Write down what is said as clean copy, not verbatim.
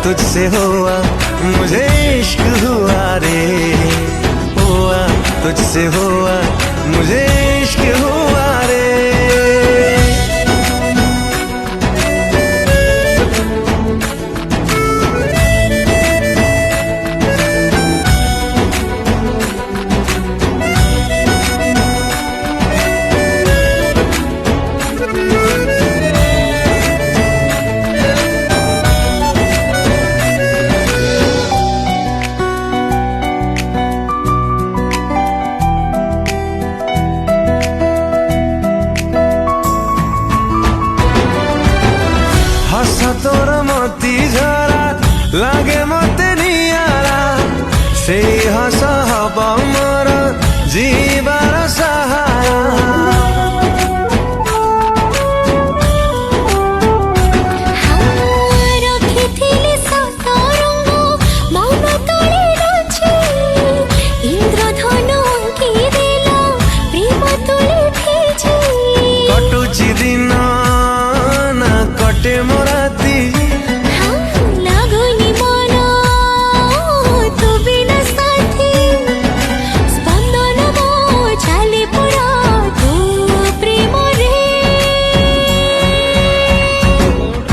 तुझसे हुआ मुझे इश्क हुआ रे, हुआ तुझसे हुआ मुझे इश्क हुआ रे। তোর মতি ঝরা লাগে মতে নিয়ারা, সেই হাসা হব মোর জীবা